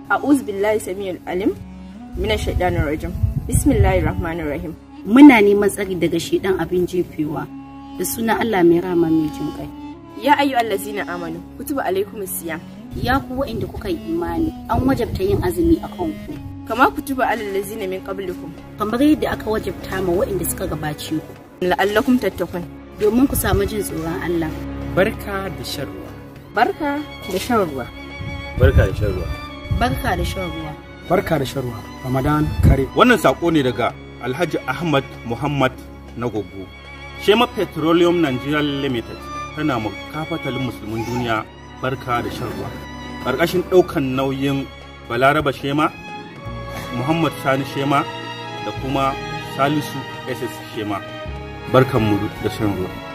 A'udhu billahi samiyul alim minash shaitanir rajim. Bismillahir rahmanir rahim. Muna neman tsari daga shedan abin jefewa da sunan Allah mai rahama mai jin kai. Ya ayyuhallazina amanu kutiba alaikumus siyam. Ya ku wa'inda kuka yi imani an wajabta yin azumi akan ku. Kama kutiba alal ladzina min qablikum. Kamar yadda aka wajabta ma wa'inda suka gabace ku. La'allakum tattaqun. Domin ku samu jin tsoron Allah. Barka da shan ruwa. Barka da shan ruwa. Barka da shan ruwa. Barka da shan ruwa. Barka da shan ruwa. Ramadan kare. Wannan sako ne daga Alhaji Ahmad Muhammad na Goggo. Shema Petroleum Nigeria Limited tana kafatalin musulmin duniya barka da shan ruwa. Ƙarƙashin ɗaukan nauyin Balaraba Shema, Muhammad Sani Shema da kuma Salisu SS Shema. Barkanmu da shan ruwa.